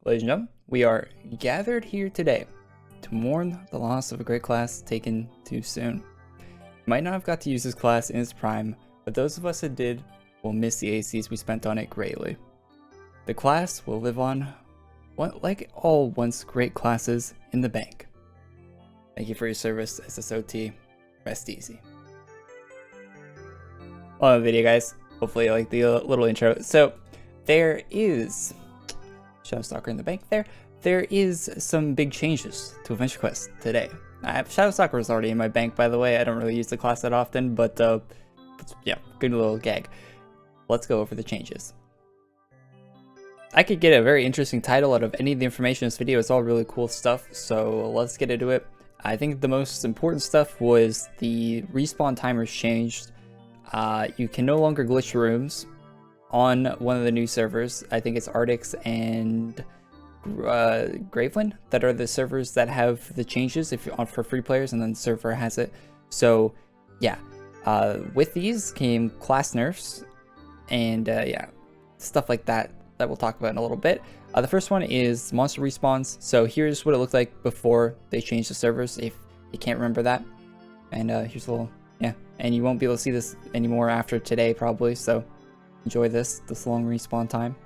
Ladies and gentlemen, we are gathered here today to mourn the loss of a great class taken too soon. You might not have got to use this class in its prime, but those of us that did will miss the ACs we spent on it greatly. The class will live on, like all once great classes, in the bank. Thank you for your service, SSOT. Rest easy. On the video, guys. Hopefully you like the little intro. So, there is Shadowstalker in the bank there. There is some big changes to Adventure Quest today. Shadowstalker was already in my bank, by the way. I don't really use the class that often, but yeah, good little gag. Let's go over the changes. I could get a very interesting title out of any of the information in this video. It's all really cool stuff, so let's get into it. I think the most important stuff was the respawn timers changed. You can no longer glitch rooms on one of the new servers. I think it's Arctics and Graveland that are the servers that have the changes if you're on for free players, and then the server has it. So yeah, with these came class nerfs and yeah, stuff like that we'll talk about in a little bit. The first one is monster respawns. So here's what it looked like before they changed the servers, if you can't remember that. And here's a little, yeah, and you won't be able to see this anymore after today probably, so enjoy this long respawn time.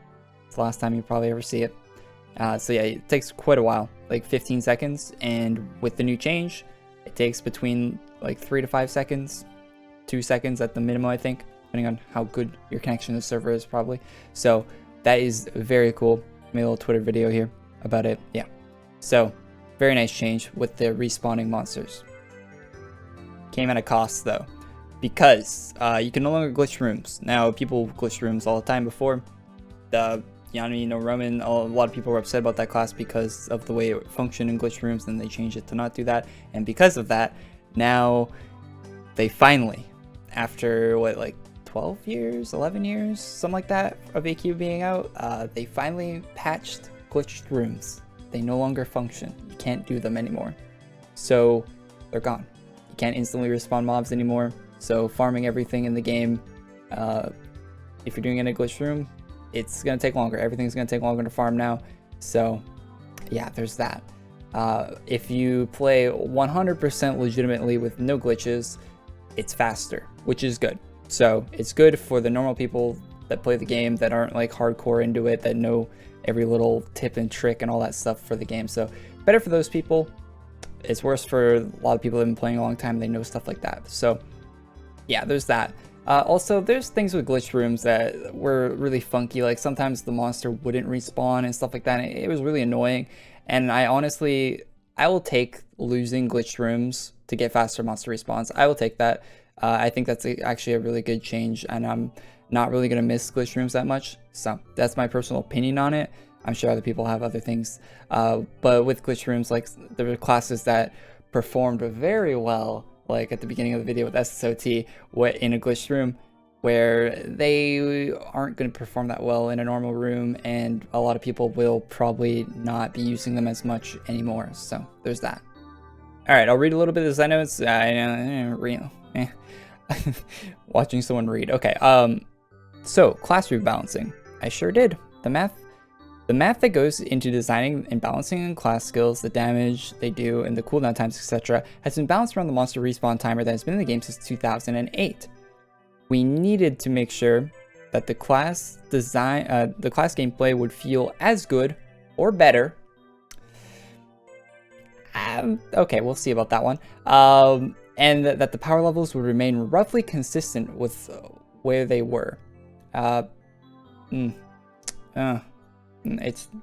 It's the last time you probably ever see it. So yeah, it takes quite a while, like 15 seconds, and with the new change, it takes between like 3 to 5 seconds, 2 seconds at the minimum, I think, depending on how good your connection to the server is probably. So that is very cool. Made a little Twitter video here about it. Yeah, so very nice change with the respawning monsters. Came at a cost though, because you can no longer glitch rooms. Now, people glitched rooms all the time before. The Yanni no Roman, a lot of people were upset about that class because of the way it functioned in glitch rooms, and they changed it to not do that. And because of that, now they finally, after what, like 12 years, 11 years, something like that, of AQ being out, they finally patched glitched rooms. They no longer function. You can't do them anymore. So they're gone. You can't instantly respawn mobs anymore. So farming everything in the game, if you're doing it in a glitched room, it's going to take longer. Everything's going to take longer to farm now. So yeah, there's that. If you play 100% legitimately with no glitches, it's faster, which is good. So it's good for the normal people that play the game, that aren't like hardcore into it, that know every little tip and trick and all that stuff for the game. So better for those people. It's worse for a lot of people that have been playing a long time. They know stuff like that. So yeah, there's that. Also, there's things with glitch rooms that were really funky. Like sometimes the monster wouldn't respawn and stuff like that. It was really annoying. And I will take losing glitch rooms to get faster monster respawns. I will take that. I think that's actually a really good change, and I'm not really going to miss glitch rooms that much. So that's my personal opinion on it. I'm sure other people have other things. But with glitch rooms, like there were classes that performed very well, like at the beginning of the video with SSOT, in a glitched room, where they aren't going to perform that well in a normal room, and a lot of people will probably not be using them as much anymore. So there's that. All right, I'll read a little bit of the side notes. Watching someone read. Okay, so class rebalancing. I sure did. The math that goes into designing and balancing class skills, the damage they do, and the cooldown times, etc., has been balanced around the monster respawn timer that has been in the game since 2008. We needed to make sure that the class gameplay would feel as good or better. Okay, we'll see about that one. And that the power levels would remain roughly consistent with where they were. They're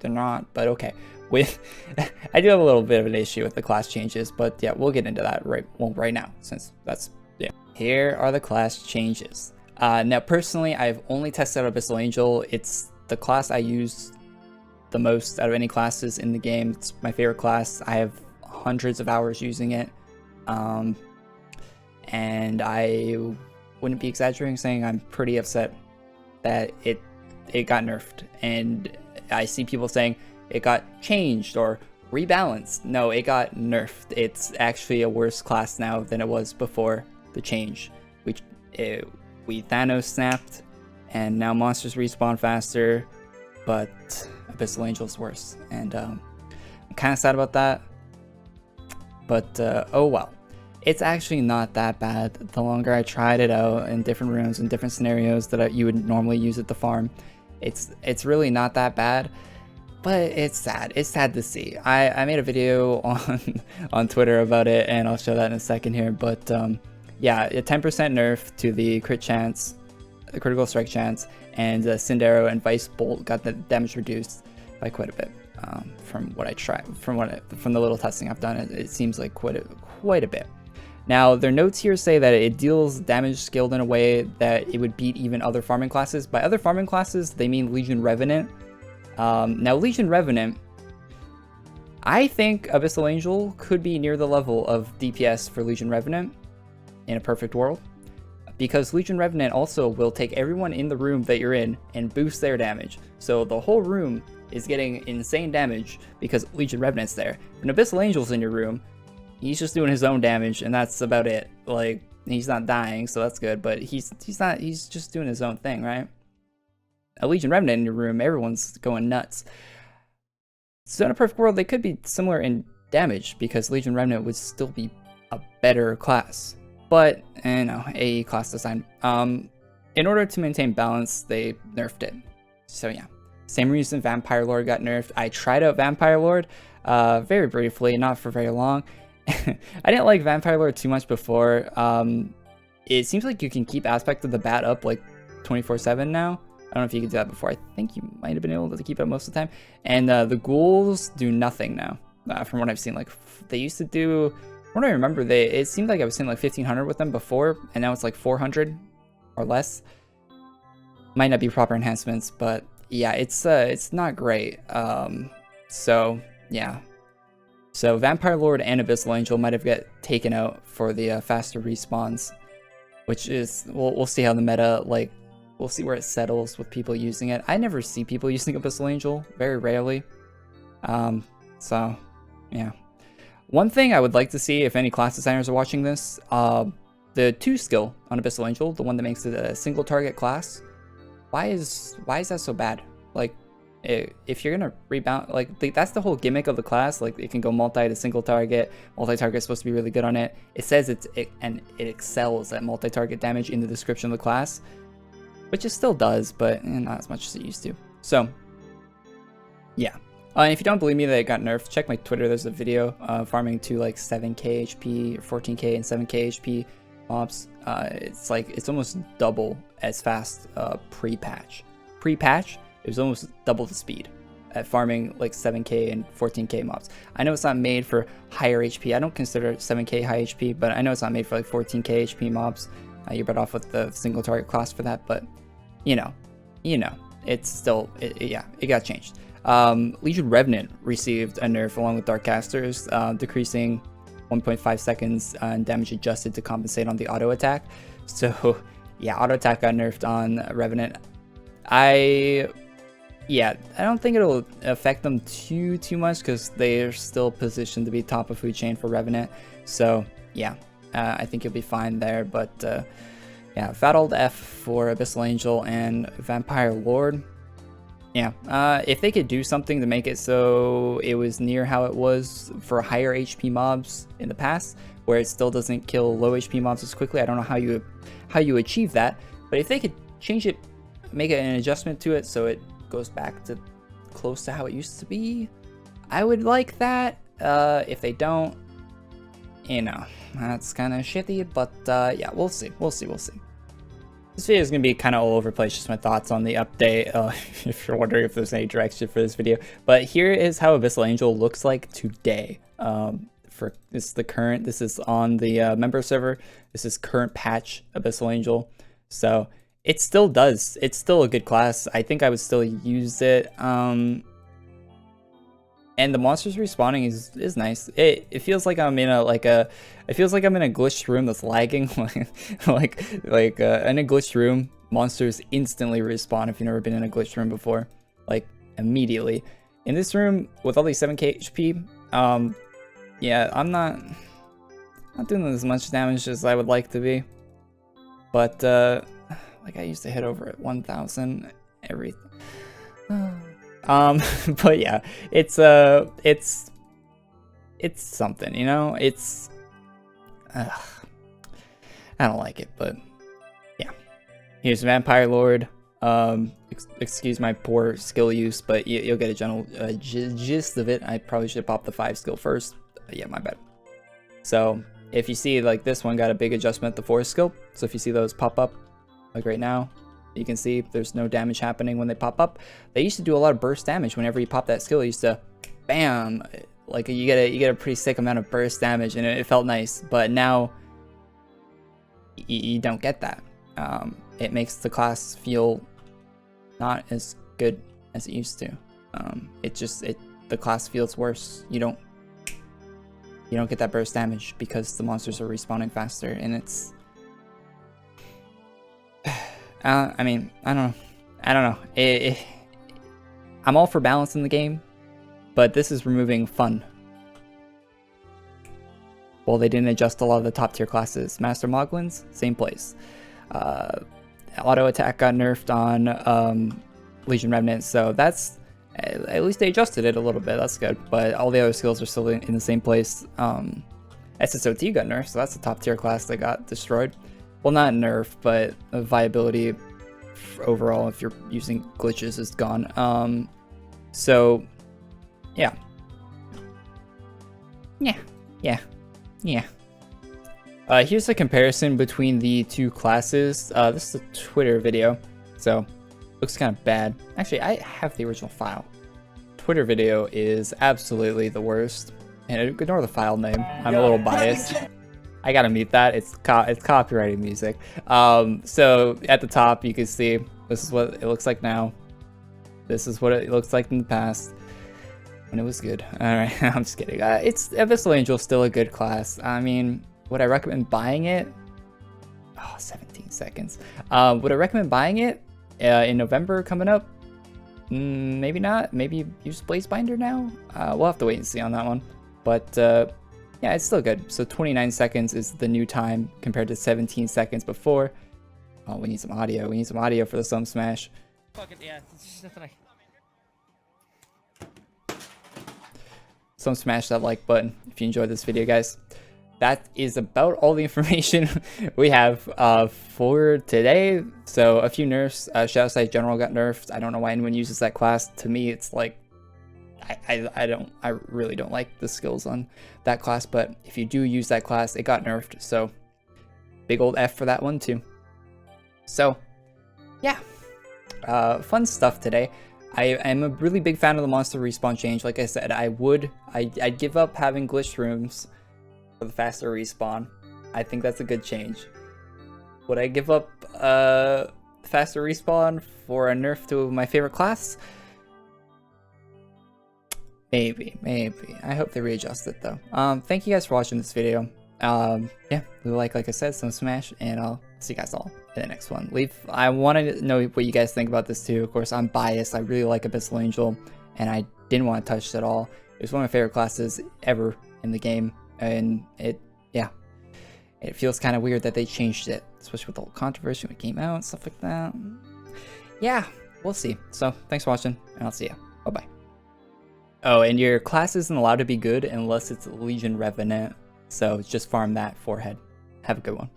not, but okay. I do have a little bit of an issue with the class changes, but yeah, we'll get into that right now, since that's, yeah. Here are the class changes. Now, personally, I've only tested out Abyssal Angel. It's the class I use the most out of any classes in the game. It's my favorite class. I have hundreds of hours using it. And I wouldn't be exaggerating saying I'm pretty upset that it got nerfed. And I see people saying it got changed or rebalanced. No, it got nerfed. It's actually a worse class now than it was before the change. We Thanos snapped, and now monsters respawn faster. but Abyssal Angel's worse, and I'm kind of sad about that. But oh well, it's actually not that bad. The longer I tried it out in different rooms and different scenarios that you would normally use at the farm, it's really not that bad. But it's sad. It's sad to see. I made a video on Twitter about it, and I'll show that in a second here. But yeah, a 10% nerf to the crit chance, the critical strike chance, and Cinderro and Vice Bolt got the damage reduced by quite a bit. From what I tried, from the little testing I've done, it seems like quite a bit. Now, their notes here say that it deals damage scaled in a way that it would beat even other farming classes. By other farming classes, they mean Legion Revenant. Now, Legion Revenant, I think Abyssal Angel could be near the level of DPS for Legion Revenant in a perfect world, because Legion Revenant also will take everyone in the room that you're in and boost their damage. So the whole room is getting insane damage because Legion Revenant's there. When Abyssal Angel's in your room, he's just doing his own damage, and that's about it. Like, he's not dying, so that's good, but he's just doing his own thing, right? A Legion Revenant in your room, everyone's going nuts. So in a perfect world, they could be similar in damage, because Legion Revenant would still be a better class. But, you know, AE class design. In order to maintain balance, they nerfed it. So yeah. Same reason Vampire Lord got nerfed. I tried out Vampire Lord very briefly, not for very long. I didn't like Vampire Lord too much before. It seems like you can keep Aspect of the Bat up like 24/7 now. I don't know if you could do that before. I think you might have been able to keep it up most of the time. And the ghouls do nothing now, from what I've seen. Like, they used to do, from what I remember, it seemed like I was seeing like 1500 with them before, and now it's like 400 or less. Might not be proper enhancements, but yeah, it's not great. So yeah. So Vampire Lord and Abyssal Angel might have got taken out for the faster respawns, which is, we'll see how the meta, like, we'll see where it settles with people using it. I never see people using Abyssal Angel, very rarely. So yeah. One thing I would like to see, if any class designers are watching this, the 2 skill on Abyssal Angel, the one that makes it a single target class, why is that so bad? Like, if you're gonna rebound, like, that's the whole gimmick of the class. Like, it can go multi to single target. Multi-target is supposed to be really good on it. It says it excels at multi-target damage in the description of the class, which it still does, but not as much as it used to. So yeah. If you don't believe me that it got nerfed, check my Twitter. There's a video farming to like 7k HP, or 14k and 7k HP mobs. It's almost double as fast pre-patch. Pre-patch, it was almost double the speed at farming like 7k and 14k mobs. I know it's not made for higher HP. I don't consider 7k high HP, but I know it's not made for like 14k HP mobs. You're better off with the single target class for that, but you know, it's still, yeah, it got changed. Legion Revenant received a nerf along with Darkcasters, decreasing 1.5 seconds and damage adjusted to compensate on the auto attack. So yeah, auto attack got nerfed on Revenant. I don't think it'll affect them too much, because they're still positioned to be top of food chain for Revenant. So yeah, I think you'll be fine there. But yeah, Fat Old F for Abyssal Angel and Vampire Lord. Yeah, if they could do something to make it so it was near how it was for higher HP mobs in the past, where it still doesn't kill low HP mobs as quickly. I don't know how you achieve that, but if they could change it, make an adjustment to it so it goes back to close to how it used to be, I would like that. If they don't, you know, that's kind of shitty, but yeah, we'll see. This video is going to be kind of all over the place, just my thoughts on the update, if you're wondering if there's any direction for this video. But here is how Abyssal Angel looks like today. This is on the member server. This is current patch Abyssal Angel. So it still does. It's still a good class. I think I would still use it. And the monsters respawning is nice. It feels like I'm in it feels like I'm in a glitched room that's lagging. like in a glitched room, monsters instantly respawn if you've never been in a glitched room before, like immediately. In this room with all these 7k HP, yeah, I'm not doing as much damage as I would like to be. But like I used to hit over at 1,000 every. But yeah, it's something, you know. I don't like it, but yeah. Here's Vampire Lord. Excuse my poor skill use, but you'll get a general gist of it. I probably should pop the 5 skill first. Yeah, my bad. So if you see, like, this one got a big adjustment, the 4 skill. So if you see those pop up, like right now, you can see there's no damage happening when they pop up. They used to do a lot of burst damage whenever you pop that skill. It used to, bam, like you get a pretty sick amount of burst damage, and it felt nice. But now you don't get that. It makes the class feel not as good as it used to. The class feels worse. You don't get that burst damage because the monsters are respawning faster, and it's I mean, I don't know. I'm all for balance in the game, but this is removing fun. Well, they didn't adjust a lot of the top tier classes. Master Moglins, same place. Auto attack got nerfed on Legion Remnant, so that's at least they adjusted it a little bit. That's good, but all the other skills are still in the same place. SSOT got nerfed, so that's the top tier class that got destroyed. Well, not nerf, but viability overall, if you're using glitches, is gone. So yeah. Here's a comparison between the two classes. This is a Twitter video, so looks kind of bad. Actually, I have the original file. Twitter video is absolutely the worst, and ignore the file name. I'm a little biased. I gotta mute that. It's copyrighted music. So at the top, you can see this is what it looks like now. This is what it looks like in the past, when it was good. All right, I'm just kidding. Abyssal Angel still a good class. I mean, would I recommend buying it? Oh, 17 seconds. Would I recommend buying it in November coming up? Maybe not. Maybe use Blazebinder now. We'll have to wait and see on that one. But yeah, it's still good. So 29 seconds is the new time compared to 17 seconds before. Oh, we need some audio. We need some audio for the Some Smash. Fuck it, yeah. That's what Some Smash that like button if you enjoyed this video, guys. That is about all the information we have for today. So a few nerfs. Shadow Side General got nerfed. I don't know why anyone uses that class. To me, it's like I really don't like the skills on that class, but if you do use that class, it got nerfed, so big old F for that one too. So yeah, fun stuff today. I am a really big fan of the monster respawn change. Like I said, I'd give up having glitch rooms for the faster respawn. I think that's a good change. Would I give up faster respawn for a nerf to my favorite class? Maybe. I hope they readjust it though. Thank you guys for watching this video. Yeah, like I said, Some Smash, and I'll see you guys all in the next one. I want to know what you guys think about this too. Of course, I'm biased. I really like Abyssal Angel, and I didn't want to touch it at all. It was one of my favorite classes ever in the game, and it feels kind of weird that they changed it, especially with the whole controversy when it came out and stuff like that. Yeah, we'll see. So thanks for watching, and I'll see ya. Bye-bye. Oh, and your class isn't allowed to be good unless it's Legion Revenant, so just farm that forehead. Have a good one.